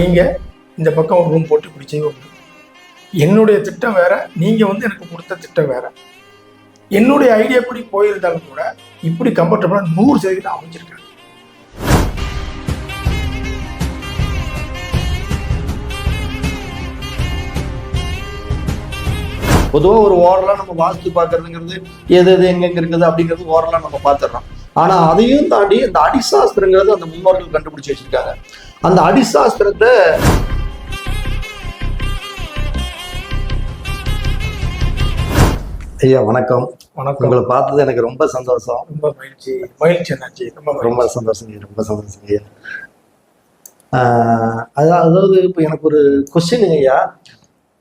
நீங்கள் இந்த பக்கம் ஒரு ரூம் போட்டு இப்படி செய்ய முடியும். என்னுடைய திட்டம் வேற, நீங்கள் வந்து எனக்கு கொடுத்த திட்டம் வேற. என்னுடைய ஐடியா படி போயிருந்தாலும் கூட இப்படி கம்ஃபர்டபுளாக 100% அமைஞ்சிருக்காங்க. பொதுவாக ஒரு ஓரலாக நம்ம வாஸ்து பார்க்கறதுங்கிறது எது எது எங்கெங்க இருக்குது அப்படிங்கிறது ஓரலாக நம்ம பார்த்துடுறோம். ஆனா அதையும் தாண்டி அந்த அடிசாஸ்திரங்கிறது அந்த முன்னோர்கள் கண்டுபிடிச்சு வச்சிருக்காங்க. அந்த அடிசாஸ்திரத்தை ஐயா வணக்கம். வணக்கம். உங்களை பார்த்தது எனக்கு ரொம்ப சந்தோஷம். ரொம்ப மகிழ்ச்சி ரொம்ப சந்தோஷம் ஐயா. அதாவது இப்போ எனக்கு ஒரு கொஸ்டின் ஐயா.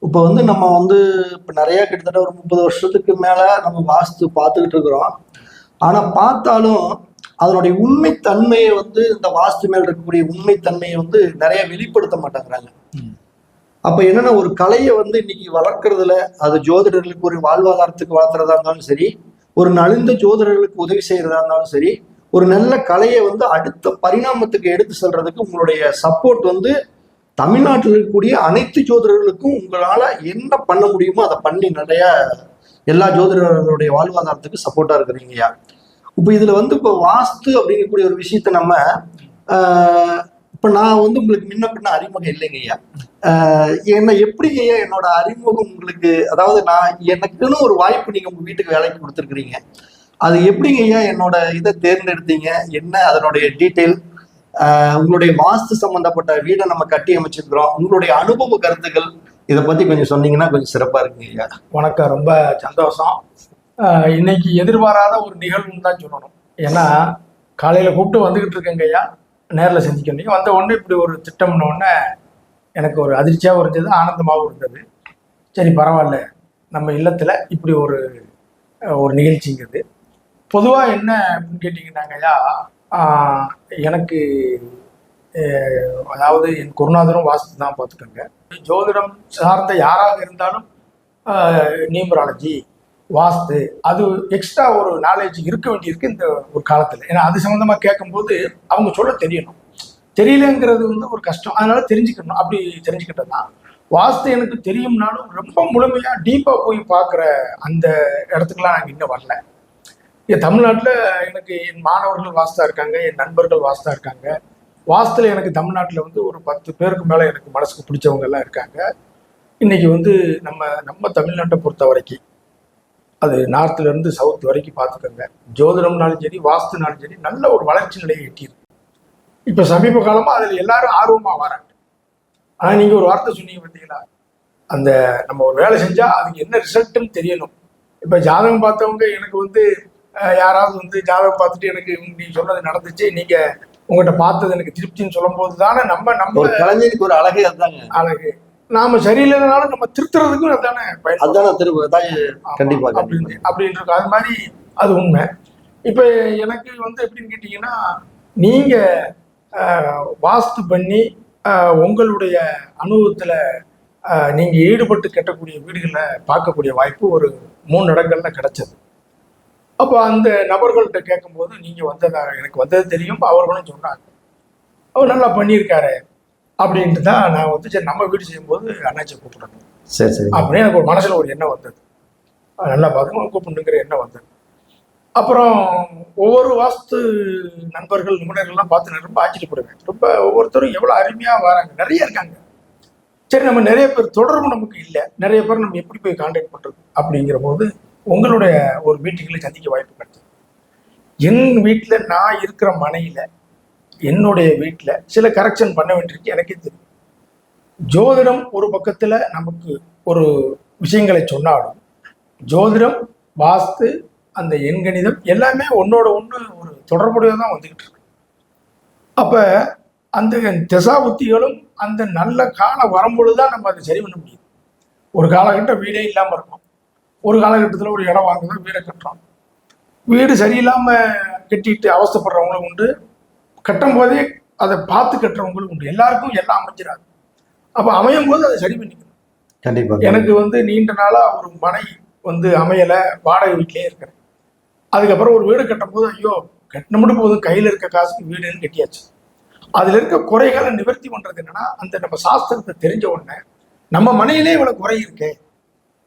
இப்போ வந்து நம்ம வந்து இப்போ நிறைய கிட்டத்தட்ட ஒரு 30 வருஷத்துக்கு மேலே நம்ம வாஸ்து பார்த்துக்கிட்டு இருக்கிறோம். ஆனால் பார்த்தாலும் அதனுடைய உண்மைத்தன்மையை வந்து இந்த வாஸ்து மேல் இருக்கக்கூடிய உண்மைத்தன்மையை வந்து நிறைய வெளிப்படுத்த மாட்டேங்கிறாங்க. அப்போ என்னென்னா ஒரு கலையை வந்து இன்னைக்கு வளர்க்குறதுல அது ஜோதிடர்களுக்கு ஒரு வாழ்வாதாரத்துக்கு வளர்த்துறதா இருந்தாலும் சரி, ஒரு நலிந்த ஜோதிடர்களுக்கு உதவி செய்கிறதா இருந்தாலும் சரி, ஒரு நல்ல கலையை வந்து அடுத்த பரிணாமத்துக்கு எடுத்து செல்றதுக்கு உங்களுடைய சப்போர்ட் வந்து தமிழ்நாட்டில் இருக்கக்கூடிய அனைத்து ஜோதிடர்களுக்கும் உங்களால் என்ன பண்ண முடியுமோ அதை பண்ணி நிறைய எல்லா ஜோதிடர்களுடைய வாழ்வாதாரத்துக்கு சப்போர்ட்டாக இருக்கிறீங்கய்யா. இப்போ இதில் வந்து இப்போ வாஸ்து அப்படிங்கக்கூடிய ஒரு விஷயத்த நம்ம இப்போ நான் வந்து உங்களுக்கு முன்ன பின்ன அறிமுகம் இல்லைங்கய்யா. என்ன எப்படிங்க ஐயா என்னோட அறிமுகம் உங்களுக்கு, அதாவது நான் எனக்குன்னு ஒரு வாய்ப்பு நீங்கள் உங்கள் வீட்டுக்கு வேலைக்கு கொடுத்துருக்குறீங்க. அது எப்படிங்க ஐயா என்னோட இதை தேர்ந்தெடுத்தீங்க, என்ன அதனுடைய டீட்டெயில், உங்களுடைய வாஸ்து சம்பந்தப்பட்ட வீடை நம்ம கட்டி அமைச்சிருக்கிறோம், உங்களுடைய அனுபவ கருத்துக்கள் இதை பத்தி கொஞ்சம் சொன்னீங்கன்னா கொஞ்சம் சிறப்பா இருக்குங்க ஐயா. வணக்கம். ரொம்ப சந்தோஷம். இன்னைக்கு எதிர்பாராத ஒரு நிகழ்வுன்னு தான் சொல்லணும். ஏன்னா காலையில கூப்பிட்டு வந்துகிட்டு இருக்கேங்க ஐயா, நேரில் செஞ்சுக்க நீங்க வந்த உடனே இப்படி ஒரு திட்டம்னு உடனே எனக்கு ஒரு அதிர்ச்சியாகவும் இருந்தது, ஆனந்தமாகவும் இருந்தது. சரி பரவாயில்ல, நம்ம இல்லத்துல இப்படி ஒரு நிகழ்ச்சிங்கிறது. பொதுவாக என்ன அப்படின்னு கேட்டிங்கன்னாங்க ஐயா, எனக்கு அதாவது என் குருநாதரும் வாஸ்து தான் பார்த்துக்கோங்க. ஜோதிடம் சார்ந்த யாராக இருந்தாலும் நியூமராலஜி, வாஸ்து அது எக்ஸ்ட்ரா ஒரு நாலேஜ் இருக்க வேண்டியிருக்கு இந்த ஒரு காலத்தில். ஏன்னா அது சம்மந்தமாக கேட்கும்போது அவங்க சொல்ல தெரியணும். தெரியலங்கிறது வந்து ஒரு கஷ்டம், அதனால தெரிஞ்சுக்கணும். அப்படி தெரிஞ்சுக்கிட்டது தான் வாஸ்து. எனக்கு தெரியும்னாலும் ரொம்ப முழுமையாக டீப்பாக போய் பார்க்குற அந்த இடத்துக்குலாம் நாங்கள் இன்னும் வரல. தமிழ்நாட்டில் எனக்கு என் மாணவர்கள் வாஸ்தா இருக்காங்க, என் நண்பர்கள் வாஸ்தா இருக்காங்க. வாஸ்துல எனக்கு தமிழ்நாட்டில் வந்து ஒரு 10 பேருக்கு மேலே எனக்கு மனசுக்கு பிடிச்சவங்க எல்லாம் இருக்காங்க. இன்னைக்கு வந்து நம்ம தமிழ்நாட்டை பொறுத்த வரைக்கும் அது நார்த்ல இருந்து சவுத் வரைக்கும் பார்த்துக்கோங்க, ஜோதிடம்னாலும் சரி வாஸ்துனாலும் சரி நல்ல ஒரு வளர்ச்சி நிலையை எட்டியிருக்கு. இப்போ சமீப காலமாக அதில் எல்லாரும் ஆர்வமாக வராங்க. ஆனால் நீங்கள் ஒரு வார்த்தை சொன்னீங்க பார்த்தீங்களா, அந்த நம்ம ஒரு வேலை செஞ்சால் அதுக்கு என்ன ரிசல்ட்டுன்னு தெரியணும். இப்போ ஜாதகம் பார்த்தவங்க எனக்கு வந்து யாராவது வந்து ஜாதகம் பார்த்துட்டு எனக்கு நீங்க சொன்னது நடந்துச்சு, நீங்க உங்கள்கிட்ட பார்த்தது எனக்கு திருப்தின்னு சொல்லும் போது தானே நம்ம ஒரு கலைஞருக்கு ஒரு அழகே அதுதாங்க. அழகு நாம சரியில்லைனாலும் நம்ம திருத்துறதுக்கும் அதுதானே கண்டிப்பா அப்படின்ட்டு அது மாதிரி அது உண்மை. இப்ப எனக்கு வந்து எப்படின்னு கேட்டீங்கன்னா, நீங்க வாஸ்து பண்ணி உங்களுடைய அனுபவத்துல நீங்க ஈடுபட்டு கட்டக்கூடிய வீடுகளை பார்க்கக்கூடிய வாய்ப்பு ஒரு 3 இடங்கள்ல கிடைச்சது. அப்போ அந்த நபர்கள்ட்ட கேட்கும்போது நீங்கள் வந்ததாக எனக்கு வந்தது தெரியும், அவர்களும் சொன்னாங்க அவர் நல்லா பண்ணியிருக்காரு அப்படின்ட்டு தான் நான் வந்து சரி நம்ம வீடு செய்யும்போது அண்ணாச்சியை கூப்பிடணும் சரி அப்படின்னு எனக்கு ஒரு மனசில் ஒரு எண்ணம் வந்தது. நல்லா பார்க்கணும் கூப்பிடணுங்கிற எண்ணம் வந்தது. அப்புறம் ஒவ்வொரு வாஸ்து நண்பர்கள் நிபுணர்கள்லாம் பார்த்து ரொம்ப ஆச்சரியப்படுவேன். ரொம்ப ஒவ்வொருத்தரும் எவ்வளோ அருமையாக வராங்க, நிறைய இருக்காங்க. சரி நம்ம நிறைய பேர் தொடர்பு நமக்கு இல்லை, நிறைய பேர் நம்ம எப்படி போய் கான்டாக்ட் பண்ணுறது அப்படிங்கிற போது உங்களுடைய ஒரு மீட்டிங்களை சந்திக்க வாய்ப்பு கிடைச்சது. என் வீட்டில் நான் இருக்கிற மனையில் என்னுடைய வீட்டில் சில கரெக்ஷன் பண்ண வேண்டியிருக்கு. எனக்கே தெரியும். ஜோதிடம் ஒரு பக்கத்தில் நமக்கு ஒரு விஷயங்களை சொன்னாலும் ஜோதிடம், வாஸ்து, அந்த எண்கணிதம் எல்லாமே ஒன்னோட ஒன்று ஒரு தொடர்புடையதான் தான் வந்துக்கிட்டு இருக்கு. அப்போ அந்த திசாபுத்திகளும் அந்த நல்ல காலம் வரும்பொழுது தான் நம்ம அதை சரி பண்ண முடியும். ஒரு காலகட்டம் வீடே இல்லாமல் இருக்கும், ஒரு காலகட்டத்தில் ஒரு இடம் வாங்குதான் வீடை கட்டுறோம். வீடு சரியில்லாமல் கட்டிட்டு அவஸ்தப்படுறவங்களும் உண்டு, கட்டும் போதே அதை பார்த்து கட்டுறவங்களும் உண்டு. எல்லாருக்கும் எல்லாம் அமைஞ்சிடாது. அப்போ அமையும் போது அதை சரி பண்ணிக்கணும். கண்டிப்பாக எனக்கு வந்து நீண்ட நாளாக ஒரு மனை வந்து அமையலை, வாடகை வீட்டிலே இருக்கிறேன். அதுக்கப்புறம் ஒரு வீடு கட்டும் போது ஐயோ கட்டின மட்டும் போதும், கையில் இருக்க காசுக்கு வீடுன்னு கட்டியாச்சு. அதுல இருக்க குறைகளை நிவர்த்தி பண்றது என்னன்னா, அந்த நம்ம சாஸ்திரத்தை தெரிஞ்ச உடனே நம்ம மனையிலே இவ்வளவு குறை இருக்கே,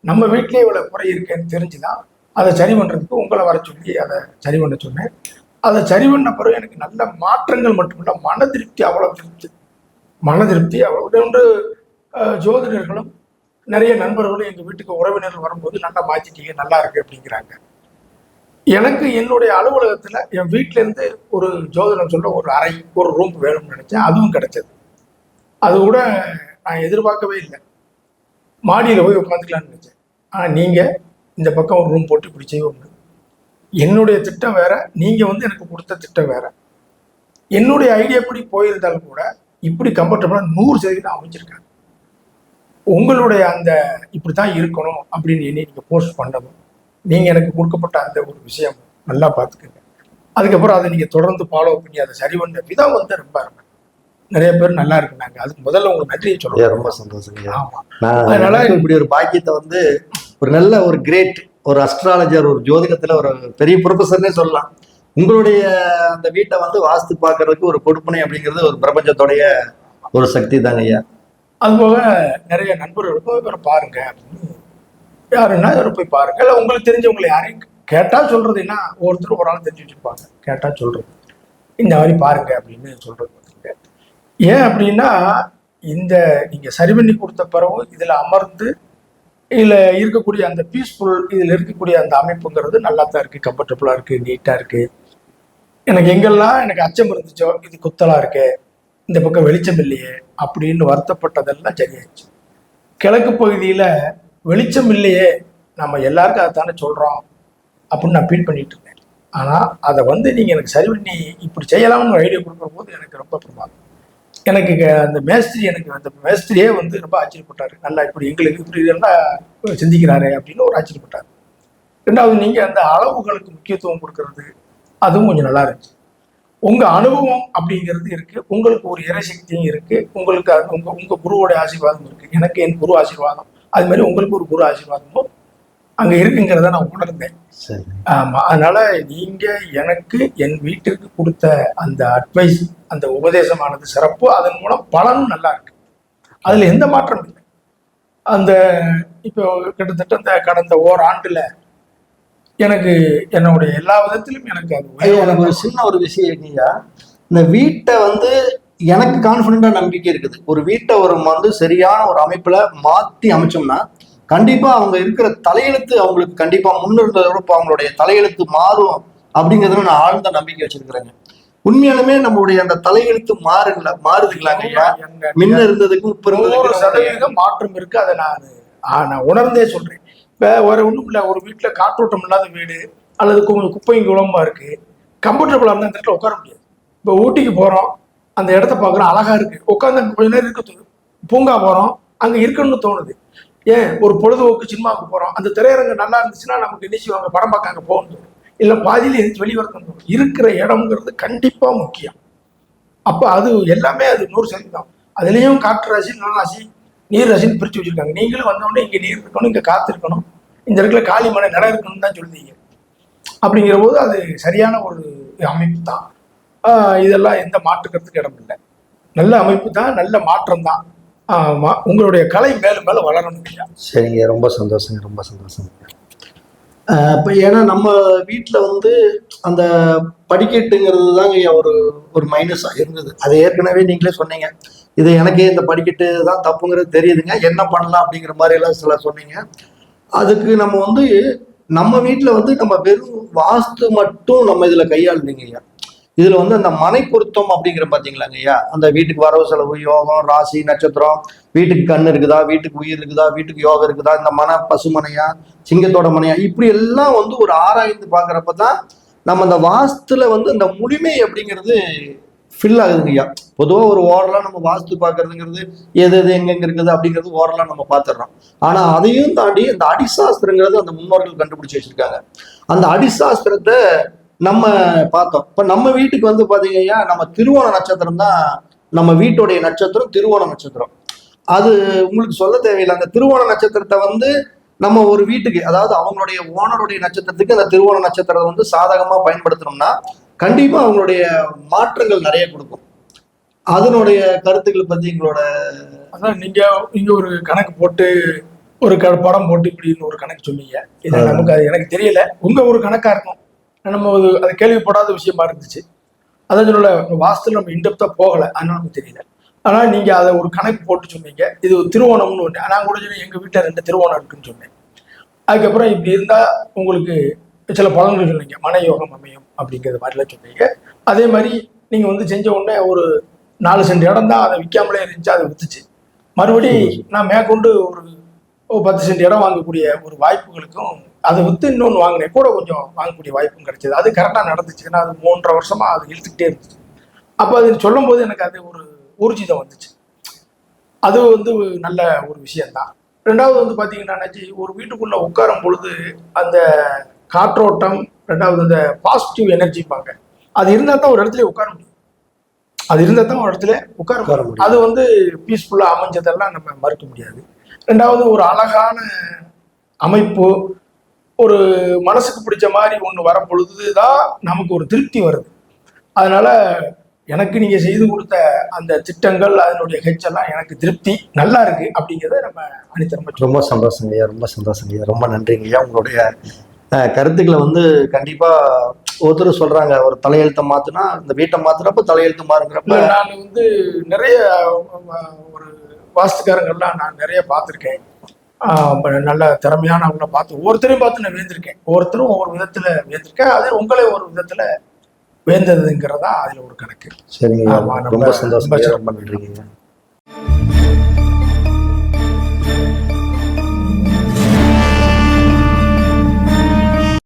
நம்ம வீட்டிலே இவ்வளவு குறை இருக்கேன்னு தெரிஞ்சுதான் அதை சரி பண்றதுக்கு உங்களை வர சொல்லி அதை சரி பண்ண சொன்னேன். அதை சரி பண்ண பிறகு எனக்கு நல்ல மாற்றங்கள் மட்டுமில்ல, மன திருப்தி, அவ்வளவு திருப்தி, மன திருப்தி அவ்வளவு உண்டு. ஜோதிடர்களும் நிறைய நண்பர்களும் எங்க வீட்டுக்கு உறவினர்கள் வரும்போது நல்லா மாத்திட்டீங்க, நல்லா இருக்கு அப்படிங்கிறாங்க. எனக்கு என்னுடைய அலுவலகத்துல என் வீட்டுல இருந்து ஒரு ஜோதிடம் சொல்ற ஒரு அறை, ஒரு ரூம் வேணும்னு நினைச்சேன். அதுவும் கிடைச்சது. அது கூட நான் எதிர்பார்க்கவே இல்லை. மாடியில போய் உட்காந்துக்கலாம்னு நினைச்சேன். ஆனா நீங்க இந்த பக்கம் ஒரு ரூம் போட்டு இப்படி செய்வோம். என்னுடைய திட்டம் வேற, நீங்க வந்து எனக்கு கொடுத்த திட்டம் வேற. என்னுடைய ஐடியா எப்படி போயிருந்தாலும் கூட இப்படி கம்ஃபர்டபுளா 100% அமைச்சிருக்காங்க. உங்களுடைய அந்த இப்படித்தான் இருக்கணும் அப்படின்னு எண்ணி நீங்க போஸ்ட் பண்ணணும். நீங்க எனக்கு கொடுக்கப்பட்ட அந்த ஒரு விஷயம் நல்லா பார்த்துக்கங்க. அதுக்கப்புறம் அதை நீங்க தொடர்ந்து ஃபாலோ பண்ணி அதை சரி பண்ண விதம் வந்து ரொம்ப நிறைய பேர் நல்லா இருக்குனாங்க. அதுக்கு முதல்ல உங்களுக்கு நன்றியை சொல்லுங்க. ரொம்ப சந்தோஷம். ஆமா, அதனால இப்படி ஒரு பாக்கியத்தை வந்து ஒரு நல்ல ஒரு கிரேட் ஒரு அஸ்ட்ராலஜர், ஒரு ஜோதிடத்துல ஒரு பெரிய ப்ரொஃபஸர்னே சொல்லலாம். உங்களுடைய அந்த வீட்டை வந்து வாஸ்து பார்க்கறதுக்கு ஒரு கொடுப்பனை அப்படிங்கிறது ஒரு பிரபஞ்சத்தோடைய ஒரு சக்தி தாங்க ஐயா. அதுபோக நிறைய நண்பர்களுக்கும் இவரை பாருங்க அப்படின்னு, யாருன்னா இவரை போய் பாருங்க. இல்லை உங்களுக்கு தெரிஞ்சவங்களை யாரையும் கேட்டா சொல்றது என்ன, ஒருத்தர் ஒரு ஆள் தெரிஞ்சு வச்சிருப்பாங்க, கேட்டா சொல்றது இந்த மாதிரி பாருங்க அப்படின்னு சொல்றது. ஏன் அப்படின்னா, இந்த நீங்க சரி பண்ணி கொடுத்த பிறகு இதுல அமர்ந்து இதுல இருக்கக்கூடிய அந்த பீஸ்ஃபுல், இதுல இருக்கக்கூடிய அந்த அமைப்புங்கிறது நல்லா தான் இருக்கு, கம்ஃபர்டபுளா இருக்கு, நீட்டா இருக்கு. எனக்கு எங்கெல்லாம் எனக்கு அச்சம் இருந்துச்சோ, இது குத்தலா இருக்கு, இந்த பக்கம் வெளிச்சம் இல்லையே அப்படின்னு வருத்தப்பட்டதெல்லாம் சரியாயிடுச்சு. கிழக்கு பகுதியில வெளிச்சம் இல்லையே, நம்ம எல்லாருக்கும் அதை தானே சொல்றோம் அப்படின்னு நான் ஃபீல் பண்ணிட்டு இருந்தேன். ஆனா அதை வந்து நீங்க எனக்கு சரி பண்ணி இப்படி செய்யலாம்னு ஒரு ஐடியா கொடுக்குற போது எனக்கு ரொம்ப பிரமாதம். எனக்கு அந்த மேஸ்திரியே வந்து ரொம்ப ஆச்சரியப்பட்டாரு. நல்லா இப்படி எங்களுக்கு இப்படி எல்லாம் சிந்திக்கிறாரு அப்படின்னு ஒரு ஆச்சரியப்பட்டாரு. ரெண்டாவது, நீங்க அந்த அளவுகளுக்கு முக்கியத்துவம் கொடுக்கறது அதுவும் கொஞ்சம் நல்லா இருந்துச்சு. உங்க அனுபவம் அப்படிங்கிறது இருக்கு, உங்களுக்கு ஒரு இறைசக்தியும் இருக்கு, உங்களுக்கு உங்க குருவோட ஆசீர்வாதம் இருக்கு. எனக்கு என் குரு ஆசீர்வாதம், அது மாதிரி உங்களுக்கு ஒரு குரு ஆசீர்வாதமும் அங்க இருக்குங்கிறத நான் உணர்ந்தேன். ஆமா, அதனால நீங்க எனக்கு என் வீட்டிற்கு கொடுத்த அந்த அட்வைஸ், அந்த உபதேசமானது சிறப்பு. அதன் மூலம் பலனும் நல்லா இருக்கு, அதுல எந்த மாற்றம் இல்லை. அந்த இப்போ கிட்டத்தட்ட இந்த கடந்த ஓராண்டுல எனக்கு என்னுடைய எல்லா விதத்திலும் எனக்கு எனக்கு ஒரு சின்ன ஒரு விஷயம் என்னையா, இந்த வீட்டை வந்து எனக்கு கான்ஃபிடண்டா நம்பிக்கை இருக்குது. ஒரு வீட்டை ஒரு வந்து சரியான ஒரு அமைப்புல மாத்தி அமைச்சோம்னா கண்டிப்பா அவங்க இருக்கிற தலையெழுத்து அவங்களுக்கு கண்டிப்பா முன்னிருந்ததோட அவங்களுடைய தலையெழுத்து மாறும் அப்படிங்கிறதுல நான் ஆழ்ந்த நம்பிக்கை வச்சிருக்கிறேங்க. உண்மையாலுமே நம்மளுடைய அந்த தலையெழுத்து மாறுதுங்களாங்க ஐயா? முன்ன இருந்ததுக்கும் இப்ப 100% மாற்றம் இருக்கு. அதை நான் உணர்ந்தே சொல்றேன். இப்ப ஒண்ணும் இல்லை, ஒரு வீட்டுல காற்றோட்டம் இல்லாத வீடு அல்லது குப்பையும் குளம்பா இருக்கு, கம்ஃபர்டபுளா இருந்தா அந்த இடத்துல உட்கார முடியாது. இப்ப ஊட்டிக்கு போறோம், அந்த இடத்த பாக்குறோம், அழகா இருக்கு, உட்காந்து கொஞ்ச நேரம் இருக்க தோணுது. பூங்கா போறோம், அங்க இருக்கணும்னு தோணுது. ஏன் ஒரு பொழுதுபோக்கு சினிமாவுக்கு போறோம், அந்த திரையரங்கு நல்லா இருந்துச்சுன்னா நமக்கு நிச்சயம் படம் பார்க்க அங்க போகணும் தோணும், இல்ல பாதியில எதிர்த்து வெளிவரணும் தோணும். இருக்கிற இடம்ங்கிறது கண்டிப்பா முக்கியம். அப்ப அது எல்லாமே அது 100% அதுலயும் காற்று ராசி, நில ராசி, நீர் ராசின்னு பிரிச்சு வச்சிருக்காங்க. நீங்களும் வந்தோடனே இங்க நீர் இருக்கணும், இங்க காத்து இருக்கணும், இந்த இடத்துல காலி மனை நிலம் இருக்கணும்னு தான் சொல்லுவீங்க. அப்படிங்கிற போது அது சரியான ஒரு அமைப்பு தான். இதெல்லாம் எந்த மாற்றுக்கிறதுக்கு இடம் இல்லை. நல்ல அமைப்பு தான், நல்ல மாற்றம் தான். ஆமா, உங்களுடைய கலை மேலும் மேலும் வளரணும் ஐயா. சரிங்க, ரொம்ப சந்தோஷங்க, ரொம்ப சந்தோஷம். இப்போ ஏன்னா நம்ம வீட்டில் வந்து அந்த படிக்கட்டுங்கிறது தாங்க ஒரு ஒரு மைனஸாக இருந்தது. அது ஏற்கனவே நீங்களே சொன்னீங்க, இது எனக்கே இந்த படிக்கட்டு தான் தப்புங்கிறது தெரியுதுங்க, என்ன பண்ணலாம் அப்படிங்கிற மாதிரி எல்லாம் சில சொன்னீங்க. அதுக்கு நம்ம வந்து நம்ம வீட்டில் வந்து நம்ம வெறும் வாஸ்து மட்டும் நம்ம இதில் கையாளுங்க ஐயா. இதுல வந்து அந்த மனை பொருத்தம் அப்படிங்கிற பாத்தீங்களாங்க ஐயா, அந்த வீட்டுக்கு வரவு செலவு, யோகம், ராசி, நட்சத்திரம், வீட்டுக்கு கண் இருக்குதா, வீட்டுக்கு உயிர் இருக்குதா, வீட்டுக்கு யோகம் இருக்குதா, இந்த மனை பசுமனையா, சிங்கத்தோட மனையா, இப்படி எல்லாம் வந்து ஒரு ஆராய்ந்து பாக்குறப்பதான் நம்ம அந்த வாஸ்துல வந்து அந்த முழுமை அப்படிங்கிறது ஃபில் ஆகுதுங்க ஐயா. பொதுவாக ஒரு ஓரலாம் நம்ம வாஸ்து பார்க்கறதுங்கிறது எது எது எங்கெங்க இருக்குது அப்படிங்கிறது ஓரலாம் நம்ம பார்த்துடுறோம். ஆனா அதையும் தாண்டி அந்த அடிசாஸ்திரங்கிறது அந்த முன்னோர்கள் கண்டுபிடிச்சு வச்சிருக்காங்க. அந்த அடிசாஸ்திரத்தை நம்ம பார்த்தோம். இப்ப நம்ம வீட்டுக்கு வந்து பாத்தீங்கன்னா நம்ம திருவோண நட்சத்திரம் தான் நம்ம வீட்டுடைய நட்சத்திரம், திருவோண நட்சத்திரம். அது உங்களுக்கு சொல்ல தேவையில்லை. அந்த திருவோண நட்சத்திரத்தை வந்து நம்ம ஒரு வீட்டுக்கு, அதாவது அவங்களுடைய ஓனருடைய நட்சத்திரத்துக்கு அந்த திருவோண நட்சத்திரத்தை வந்து சாதகமா பயன்படுத்தணும்னா கண்டிப்பா அவங்களுடைய மாற்றங்கள் நிறைய கொடுக்கும். அதனுடைய கருத்துக்களை பத்தி எங்களோட அதான் நீங்க ஒரு கணக்கு போட்டு ஒரு படம் போட்டு இப்படின்னு ஒரு கணக்கு சொன்னீங்க. இது நமக்கு அது எனக்கு தெரியல. உங்க ஒரு கணக்கா இருக்கும். நம்ம அதை கேள்விப்படாத விஷயமா இருந்துச்சு. அதான் சொல்லல, வாஸ்துல நம்ம இன்டெப்தா போகல, அதனால நமக்கு தெரியல. ஆனா நீங்க அதை ஒரு கணக்கு போட்டு சொன்னீங்க. இது ஒரு திருவோணம்னு ஒன்று. நான் கூட சொல்லி எங்க வீட்டுல 2 திருவோணம் இருக்குன்னு சொன்னேன். அதுக்கப்புறம் இப்படி இருந்தா உங்களுக்கு சில பலன்கள் சொன்னீங்க. மனயோகம் அமையும் அப்படிங்கிற மாதிரிலாம் சொன்னீங்க. அதே மாதிரி நீங்க வந்து செஞ்ச உடனே ஒரு 4 சென்ட் இடம் தான், அதை விற்காமலே இருந்துச்சு, அதை வித்துச்சு. மறுபடி நான் மேற்கொண்டு ஒரு 10 சென்ட் இடம் வாங்கக்கூடிய ஒரு வாய்ப்புகளுக்கும் அதை வித்து இன்னொன்று வாங்கினேன், கூட கொஞ்சம் வாங்கக்கூடிய வாய்ப்பும் கிடைச்சது. அது கரெக்டாக நடந்துச்சு. ஏன்னா அது 3.5 வருஷமா அது இழுத்துக்கிட்டே இருந்துச்சு. அப்போ அது சொல்லும் போது எனக்கு அது ஒரு ஊர்ஜிதம் வந்துச்சு. அது வந்து நல்ல ஒரு விஷயம்தான். 2வது வந்து பார்த்தீங்கன்னா, ஒரு வீட்டுக்குள்ள உட்காரும் பொழுது அந்த காற்றோட்டம், 2வது அந்த பாசிட்டிவ் எனர்ஜிப்பாங்க, அது இருந்தால் தான் ஒரு இடத்துல உட்கார முடியும். அது இருந்தால் தான் ஒரு இடத்துல உட்கார முடியும். அது வந்து பீஸ்ஃபுல்லாக அமைஞ்சதெல்லாம் நம்ம மறுக்க முடியாது. 2வது ஒரு அழகான அமைப்பு, ஒரு மனசுக்கு பிடிச்ச மாதிரி ஒன்று வரும் பொழுதுதான் நமக்கு ஒரு திருப்தி வருது. அதனால எனக்கு நீங்க செய்து கொடுத்த அந்த திட்டங்கள், அதனுடைய ஹெச்செல்லாம் எனக்கு திருப்தி நல்லா இருக்கு அப்படிங்கிறத நம்ம அனித்தரமா. ரொம்ப சந்தோஷம் ஐயா, ரொம்ப சந்தோஷம் ஐயா, ரொம்ப நன்றிங்க ஐயா. உங்களுடைய கருத்துக்களை வந்து கண்டிப்பா ஒருத்தர் சொல்றாங்க, ஒரு தலையெழுத்தை மாத்துனா இந்த வீட்டை மாத்துறப்ப தலையெழுத்து மாறுங்கிறப்ப நான் வந்து நிறைய ஒரு வாஸ்துக்காரங்கள்லாம் நான் நிறைய பார்த்துருக்கேன். நல்ல திறமையானவங்களை பார்த்து ஒவ்வொருத்தரையும் பார்த்து நான் வேந்திருக்கேன். ஒவ்வொருத்தரும் ஒவ்வொரு விதத்துல வேந்திருக்கேன். அது உங்களே ஒரு விதத்துல வேந்ததுங்கிறதா அதுல ஒரு கணக்கு. சரிங்க, ரொம்ப சந்தோஷம், ரொம்ப நன்றிங்க.